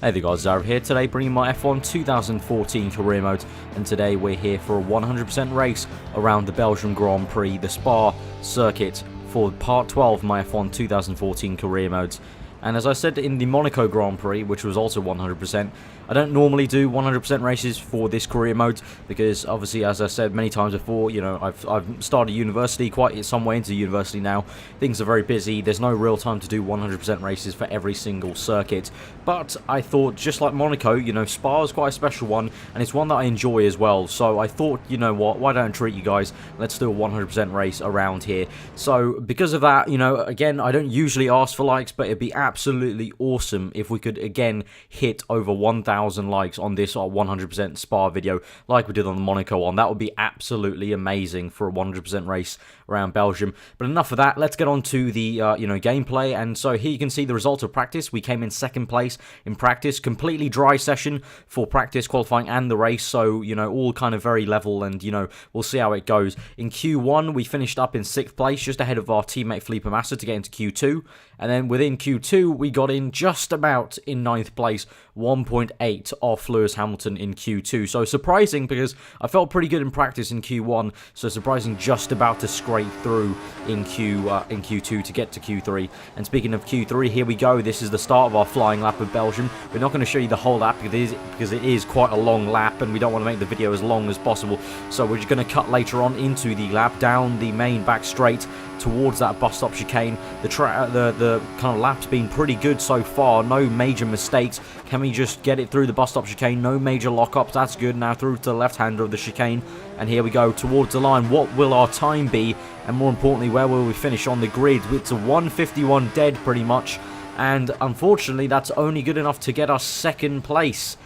Hey there guys, Zarv here, today bringing my F1 2014 career mode, and today we're here for a 100% race around the Belgian Grand Prix, the Spa circuit, for part 12 of my F1 2014 career modes. And as I said in the Monaco Grand Prix, which was also 100%, I don't normally do 100% races for this career mode, because obviously, as I said many times before, you know, I've started university, quite some way into university now. Things are very busy, there's no real time to do 100% races for every single circuit. But I thought, just like Monaco, you know, Spa is quite a special one, and it's one that I enjoy as well. So I thought, you know what, why don't I treat you guys, let's do a 100% race around here. So because of that, you know, again, I don't usually ask for likes, but it'd be absolutely awesome if we could again hit over 1,000 likes on this 100% Spa video like we did on the Monaco one. That would be absolutely amazing for a 100% race around Belgium. But enough of that, let's get on to the you know, gameplay. And so here you can see the result of practice. We came in second place in practice, completely dry session for practice, qualifying and the race, so you know, all kind of very level, and you know, we'll see how it goes. In Q1 we finished up in 6th place, just ahead of our teammate Prix.Codemasters to get into Q2, and then within Q2 we got in just about in 9th place, 1.8 off Lewis Hamilton in Q2. So surprising, because I felt pretty good in practice in Q1, so surprising just about to scrape through in Q2 to get to Q3. And speaking of Q3, here we go. This is the start of our flying lap of Belgium. We're not going to show you the whole lap because it is quite a long lap, and we don't want to make the video as long as possible. So we're just going to cut later on into the lap down the main back straight towards that bus stop chicane. The kind of lap's been pretty good so far, no major mistakes. Can we just get it through the bus stop chicane? No major lockups, that's good. Now through to the left-hander of the chicane, and here we go towards the line. What will our time be, and more importantly, where will we finish on the grid? It's a 1:51 dead pretty much, and unfortunately that's only good enough to get us second place.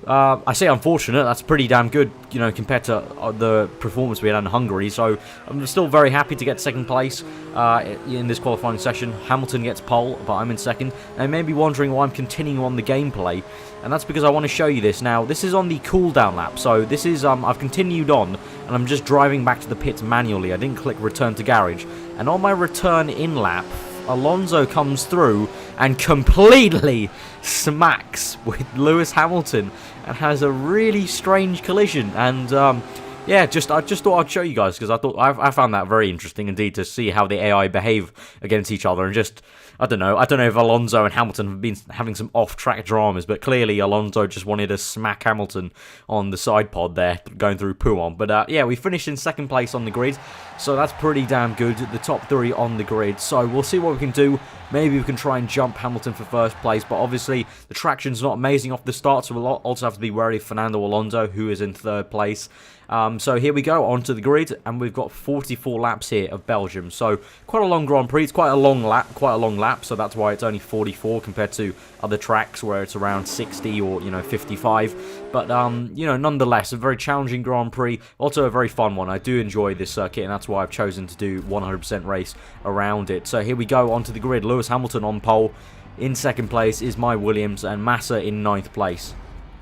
I say unfortunate, that's pretty damn good, you know, compared to the performance we had in Hungary. So I'm still very happy to get second place in this qualifying session. Hamilton gets pole, but I'm in second. And you may be wondering why I'm continuing on the gameplay, and that's because I want to show you this. Now, this is on the cooldown lap, so this is, I've continued on, and I'm just driving back to the pits manually. I didn't click return to garage, and on my return in lap, Alonso comes through and completely smacks with Lewis Hamilton and has a really strange collision. And yeah, I just thought I'd show you guys, because I found that very interesting indeed to see how the AI behave against each other. And just, I don't know if Alonso and Hamilton have been having some off-track dramas, but clearly Alonso just wanted to smack Hamilton on the side pod there, going through Pouon. But yeah, we finished in second place on the grid, so that's pretty damn good, the top three on the grid. So we'll see what we can do. Maybe we can try and jump Hamilton for first place, but obviously the traction's not amazing off the start, so we'll also have to be wary of Fernando Alonso, who is in third place. So here we go, onto the grid, and we've got 44 laps here of Belgium. So quite a long Grand Prix. It's quite a long lap, so that's why it's only 44 compared to other tracks where it's around 60 or, you know, 55. But you know, nonetheless, a very challenging Grand Prix, also a very fun one. I do enjoy this circuit, and that's why I've chosen to do 100% race around it. So here we go, onto the grid. Lewis Hamilton on pole. In second place is my Williams, and Massa in 9th place.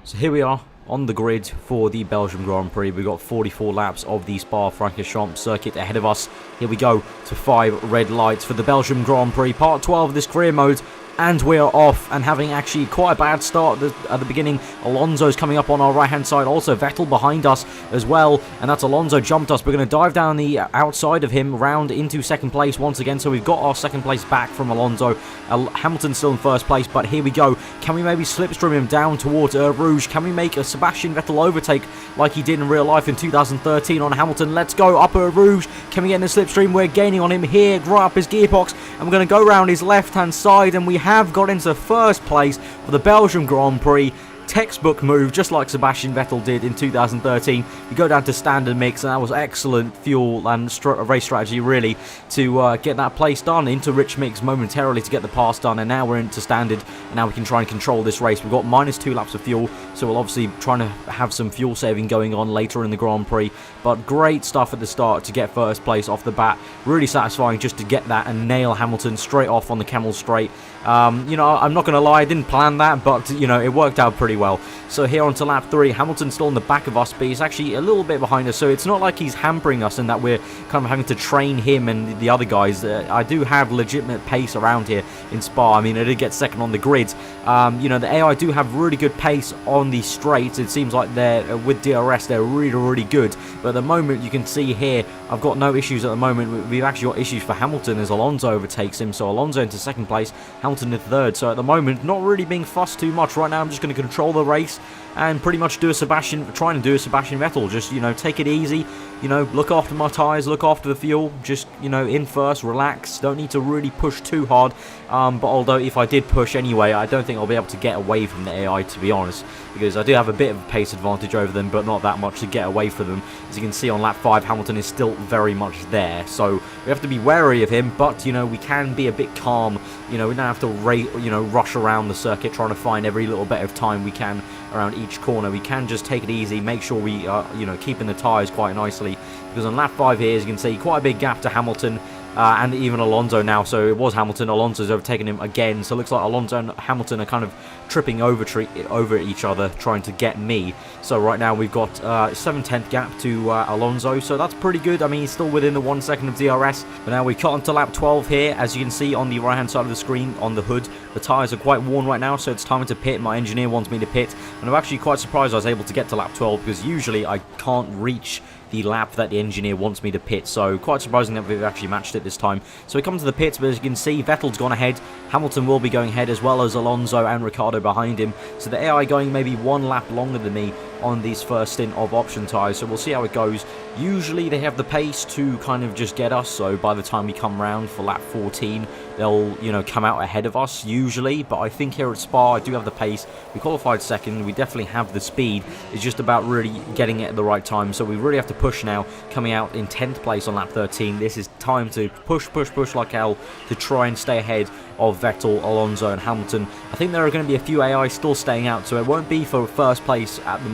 So here we are on the grid for the Belgian Grand Prix. We've got 44 laps of the Spa-Francorchamps circuit ahead of us. Here we go to 5 red lights for the Belgian Grand Prix, part 12 of this career mode. And we are off, and having actually quite a bad start at the beginning. Alonso's coming up on our right-hand side. Also, Vettel behind us as well. And that's Alonso jumped us. We're going to dive down the outside of him, round into second place once again. So we've got our second place back from Alonso. Hamilton's still in first place, but here we go. Can we maybe slipstream him down towards Rouge? Can we make a Sebastian Vettel overtake like he did in real life in 2013 on Hamilton? Let's go up Rouge. Can we get in the slipstream? We're gaining on him here. Right up his gearbox. And we're going to go around his left-hand side, and we have got into first place for the Belgian Grand Prix. Textbook move, just like Sebastian Vettel did in 2013. We go down to standard mix, and that was excellent fuel and race strategy, really, to get that place done. Into rich mix momentarily to get the pass done, and now we're into standard, and now we can try and control this race. We've got -2 laps of fuel, so we'll obviously try to have some fuel saving going on later in the Grand Prix. But great stuff at the start to get first place off the bat. Really satisfying just to get that and nail Hamilton straight off on the Camel Straight. You know, I'm not going to lie, I didn't plan that, but, you know, it worked out pretty well. So here on to lap 3, Hamilton's still in the back of us, but he's actually a little bit behind us, so it's not like he's hampering us in that we're kind of having to train him and the other guys. I do have legitimate pace around here in Spa. I mean, I did get second on the grid. You know, the AI do have really good pace on the straights. It seems like they're, with DRS, they're really, really good. But at the moment, you can see here, I've got no issues at the moment. We've actually got issues for Hamilton as Alonso overtakes him. So Alonso into second place, Hamilton in third. So at the moment, not really being fussed too much. Right now, I'm just going to control the race and pretty much do a trying to do a Sebastian Vettel. Just, you know, take it easy. You know, look after my tyres, look after the fuel. Just, you know, in first, relax. Don't need to really push too hard. But although if I did push anyway, I don't think I'll be able to get away from the AI, to be honest. Because I do have a bit of a pace advantage over them, but not that much to get away from them. As you can see on lap 5, Hamilton is still very much there. So we have to be wary of him, but, you know, we can be a bit calm. You know, we don't have to, rush around the circuit trying to find every little bit of time we can around each corner. We can just take it easy, make sure we are, you know, keeping the tyres quite nicely. Because on lap 5 here, as you can see, quite a big gap to Hamilton. And even Alonso now, so it was Hamilton. Alonso's overtaken him again, so it looks like Alonso and Hamilton are kind of tripping over each other, trying to get me. So right now we've got 7/10 gap to Alonso, so that's pretty good. I mean, he's still within the 1 second of DRS, but now we cut onto lap 12 here. As you can see on the right hand side of the screen on the hood, the tyres are quite worn right now, so it's time to pit. My engineer wants me to pit, and I'm actually quite surprised I was able to get to lap 12, because usually I can't reach the lap that the engineer wants me to pit, so quite surprising that we've actually matched it this time. So we come to the pits, but as you can see, Vettel's gone ahead, Hamilton will be going ahead, as well as Alonso and Ricciardo behind him, so the AI going maybe 1 lap longer than me on these first stint of option tyres, so we'll see how it goes. Usually they have the pace to kind of just get us, so by the time we come round for lap 14, they'll, you know, come out ahead of us usually, but I think here at Spa I do have the pace. We qualified second, we definitely have the speed. It's just about really getting it at the right time, so we really have to push now, coming out in 10th place on lap 13. This is time to push like hell to try and stay ahead of Vettel, Alonso and Hamilton. I think there are going to be a few AI still staying out, so it won't be for first place at the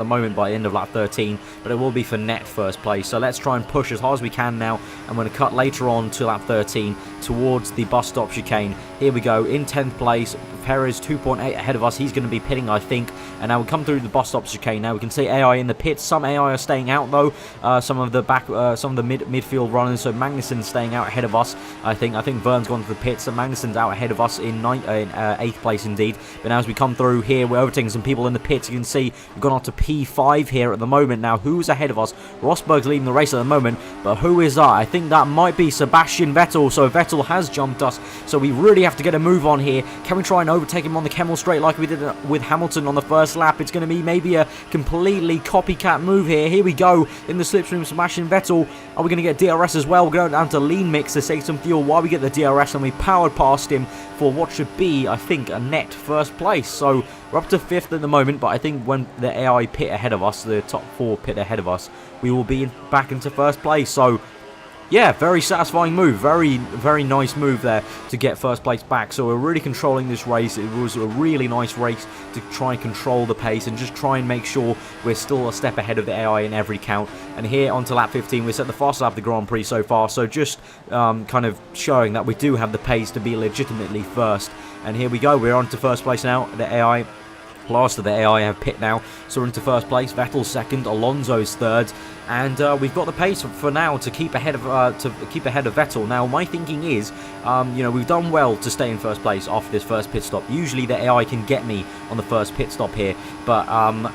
moment by the end of lap 13, but it will be for net first place. So let's try and push as hard as we can now. I'm going to cut later on to lap 13 towards the bus stop chicane. Here we go, in 10th place, Perez 2.8 ahead of us. He's going to be pitting, I think, and now we come through the bus stop chicane. Now we can see AI in the pits. Some AI are staying out though. Some of the midfield runners. So Magnussen's staying out ahead of us. I think Vern's gone to the pits, and Magnussen's out ahead of us in 8th place indeed. But now as we come through here, we're overtaking some people in the pits. You can see we've gone on to P5 here at the moment. Now who's ahead of us? Rosberg's leading the race at the moment, but who is that? I think that might be Sebastian Vettel. So Vettel has jumped us, so we really have to get a move on here. Can we try and overtake him on the Kemmel straight like we did with Hamilton on the first lap? It's going to be maybe a completely copycat move here. Here we go in the slipstream, Sebastian Vettel. Are we going to get DRS as well? We're going down to lean mix to save some fuel while we get the DRS, and we powered past him for what should be, I think, a net first place. So we're up to 5th at the moment, but I think when the AI pit ahead of us, the top 4 pit ahead of us, we will be back into first place. So yeah, very satisfying move. Very, very nice move there to get first place back. So we're really controlling this race. It was a really nice race to try and control the pace and just try and make sure we're still a step ahead of the AI in every count. And here onto lap 15, we set the fastest lap of the Grand Prix so far. So just kind of showing that we do have the pace to be legitimately first. And here we go. We're on to first place now. The AI... Last of the AI have pit now, so we're into first place. Vettel's second, Alonso's third, and we've got the pace for now to keep ahead of Vettel. Now, my thinking is, you know, we've done well to stay in first place after this first pit stop. Usually, the AI can get me on the first pit stop here, but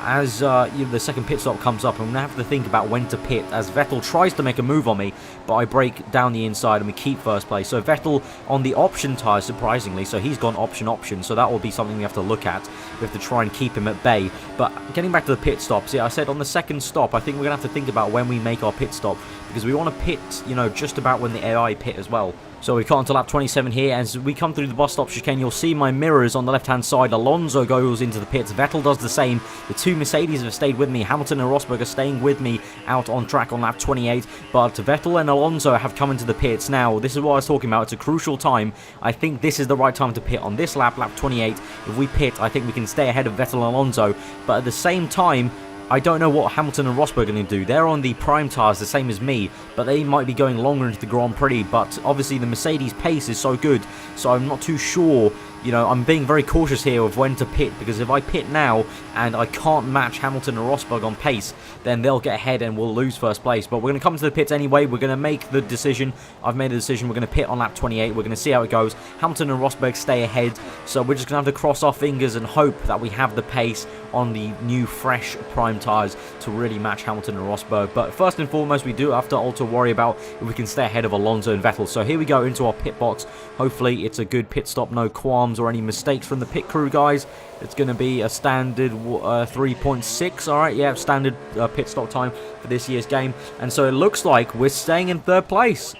as the second pit stop comes up, I'm gonna have to think about when to pit. As Vettel tries to make a move on me, but I break down the inside and we keep first place. So Vettel on the option tyre, surprisingly, so he's gone option. So that will be something we have to look at. We have to try and keep him at bay. But getting back to the pit stops, yeah, I said on the second stop, I think we're gonna have to think about when we make our pit stop, because we want to pit, you know, just about when the AI pit as well. So we cut onto lap 27 here. As we come through the bus stop chicane, you'll see my mirrors on the left-hand side. Alonso goes into the pits. Vettel does the same. The 2 Mercedes have stayed with me. Hamilton and Rosberg are staying with me out on track on lap 28. But Vettel and Alonso have come into the pits. Now, this is what I was talking about. It's a crucial time. I think this is the right time to pit on this lap, lap 28. If we pit, I think we can stay ahead of Vettel and Alonso. But at the same time, I don't know what Hamilton and Rosberg are going to do. They're on the prime tyres, the same as me, but they might be going longer into the Grand Prix. But obviously the Mercedes pace is so good, so I'm not too sure. You know, I'm being very cautious here of when to pit, because if I pit now and I can't match Hamilton and Rosberg on pace, then they'll get ahead and we'll lose first place. But we're going to come to the pits anyway. We're going to make the decision. I've made a decision. We're going to pit on lap 28. We're going to see how it goes. Hamilton and Rosberg stay ahead, so we're just going to have to cross our fingers and hope that we have the pace on the new fresh prime tyres to really match Hamilton and Rosberg. But first and foremost, we do have to also worry about if we can stay ahead of Alonso and Vettel. So here we go into our pit box. Hopefully it's a good pit stop, no qualms or any mistakes from the pit crew, guys. It's going to be a standard 3.6, alright, yeah, standard pit stop time for this year's game. And so it looks like we're staying in third place.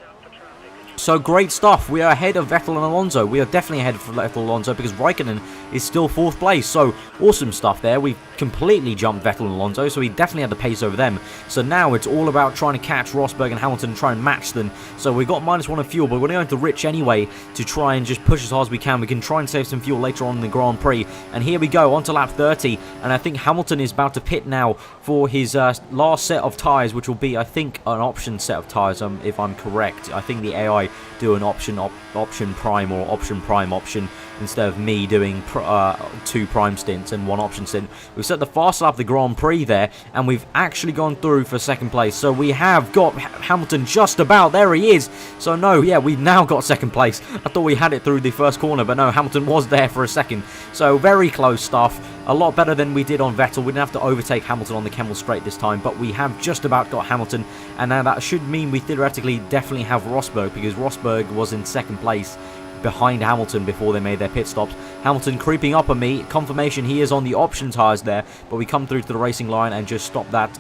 So great stuff. We are ahead of Vettel and Alonso. We are definitely ahead of Vettel and Alonso because Raikkonen is still 4th place. So awesome stuff there. We've completely jumped Vettel and Alonso, so we definitely had the pace over them. So now it's all about trying to catch Rosberg and Hamilton and try and match them. So we've got -1 of fuel, but we're going to Rich anyway to try and just push as hard as we can. We can try and save some fuel later on in the Grand Prix. And here we go, on to lap 30. And I think Hamilton is about to pit now for his last set of tyres, which will be, I think, an option set of tyres, if I'm correct. I think the AI do an option prime or option prime option instead of me doing 2 prime stints and 1 option stint. We've set the fast lap of the Grand Prix there, and we've actually gone through for 2nd place. So we have got Hamilton just about. There he is. So no, yeah, we've now got 2nd place. I thought we had it through the first corner, but no, Hamilton was there for a second. So very close stuff. A lot better than we did on Vettel. We didn't have to overtake Hamilton on the Kemmel Straight this time, but we have just about got Hamilton, and now that should mean we theoretically definitely have Rosberg, because Rosberg was in 2nd place behind Hamilton before they made their pit stops. Hamilton creeping up on me. Confirmation he is on the option tyres there, but we come through to the racing line and just stop that,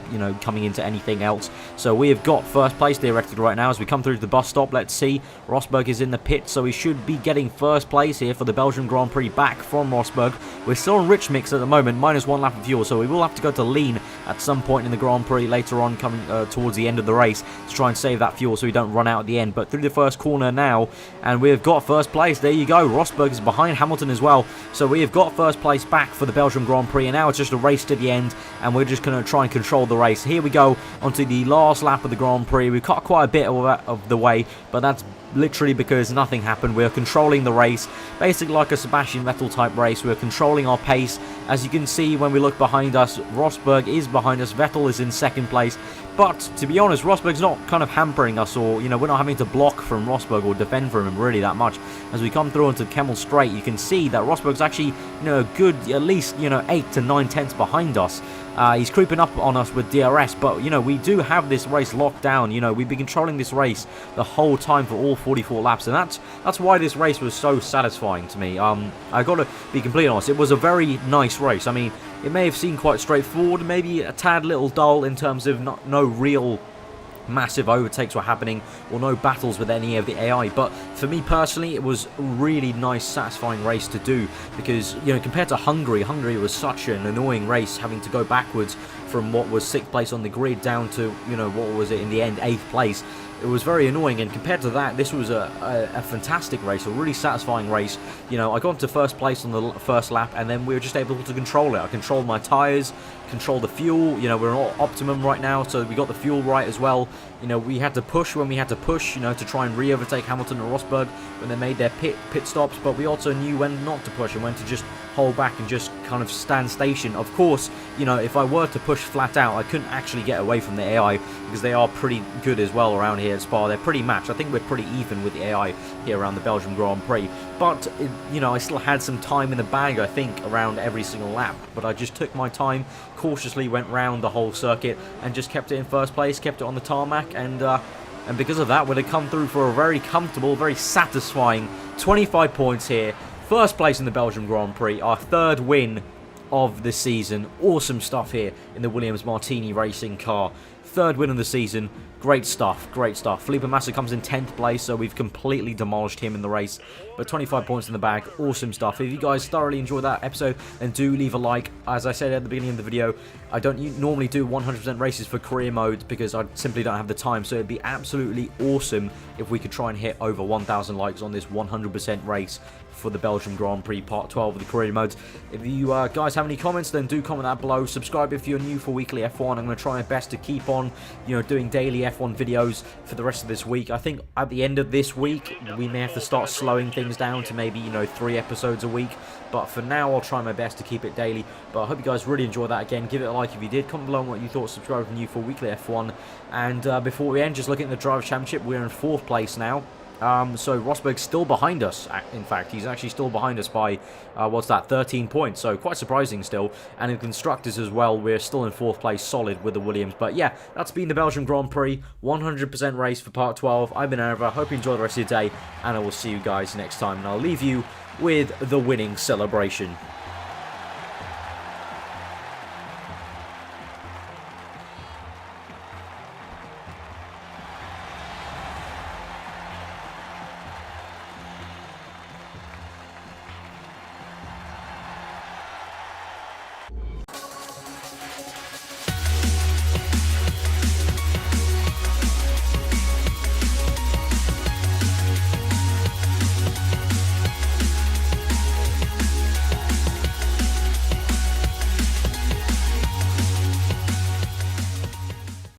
you know, coming into anything else. So we have got first place theoretically right now as we come through to the bus stop. Let's see. Rosberg is in the pit, so he should be getting first place here for the Belgian Grand Prix back from Rosberg. We're still on rich mix at the moment, -1 lap of fuel, so we will have to go to lean at some point in the Grand Prix later on, coming towards the end of the race, to try and save that fuel so we don't run out at the end. But through the first corner now, and we've got first place. There you go. Rosberg is behind Hamilton as well. So we have got first place back for the Belgian Grand Prix, and now it's just a race to the end, and we're just going to try and control the race. Here we go onto the last lap of the Grand Prix. We've cut quite a bit of the way, but that's literally because nothing happened. We're controlling the race, basically like a Sebastian Vettel type race. We're controlling our pace. As you can see when we look behind us, Rosberg is behind us. Vettel is in 2nd place. But to be honest, Rosberg's not kind of hampering us, or, you know, we're not having to block from Rosberg or defend from him really that much. As we come through onto Kemmel Straight, you can see that Rosberg's actually, you know, a good, at least, you know, 8 to 9 tenths behind us. He's creeping up on us with DRS, but, you know, we do have this race locked down. You know, we've been controlling this race the whole time for all 44 laps, and that's why this race was so satisfying to me. I got to be completely honest, it was a very nice race. I mean, it may have seemed quite straightforward, maybe a tad little dull in terms of no real massive overtakes were happening or no battles with any of the AI, but for me personally it was a really nice satisfying race to do, because, you know, compared to Hungary was such an annoying race, having to go backwards from what was 6th place on the grid down to, you know, what was it in the end, 8th place. It was very annoying, and compared to that, this was a fantastic race, a really satisfying race. You know, I got into first place on the first lap, and then we were just able to control it. I controlled my tyres, controlled the fuel. You know, we're on optimum right now, so we got the fuel right as well. You know, we had to push when we had to push, you know, to try and re-overtake Hamilton and Rosberg when they made their pit stops, but we also knew when not to push and when to just hold back and just kind of stand station. Of course, you know, if I were to push flat out, I couldn't actually get away from the AI, because they are pretty good as well around here at Spa. They're pretty matched. I think we're pretty even with the AI here around the Belgian Grand Prix. But, you know, I still had some time in the bag, I think, around every single lap. But I just took my time, cautiously went round the whole circuit, and just kept it in first place, kept it on the tarmac, and because of that, we'd have come through for a very comfortable, very satisfying 25 points here. First place in the Belgian Grand Prix, our 3rd win of the season. Awesome stuff here in the Williams Martini racing car. 3rd win of the season. Great stuff, great stuff. Felipe Massa comes in 10th place, so we've completely demolished him in the race. But 25 points in the bag, awesome stuff. If you guys thoroughly enjoyed that episode, then do leave a like. As I said at the beginning of the video, I don't normally do 100% races for career mode because I simply don't have the time. So it'd be absolutely awesome if we could try and hit over 1,000 likes on this 100% race for the Belgian Grand Prix Part 12 of the career mode. If you guys have any comments, then do comment that below. Subscribe if you're new for weekly F1. I'm going to try my best to keep on, doing daily F1 videos for the rest of this week. I think at the end of this week, we may have to start slowing things down to maybe, 3 episodes a week. But for now, I'll try my best to keep it daily. But I hope you guys really enjoyed that. Again, give it a like if you did. Comment below on what you thought. Subscribe if you're new for weekly F1. And before we end, just looking at the Drivers' Championship, we're in 4th place now. So Rosberg's still behind us. In fact, he's actually still behind us by, 13 points. So quite surprising still. And in Constructors as well, we're still in 4th place, solid with the Williams. But yeah, that's been the Belgian Grand Prix. 100% race for Part 12. I've been aarava. Hope you enjoy the rest of your day. And I will see you guys next time. And I'll leave you with the winning celebration.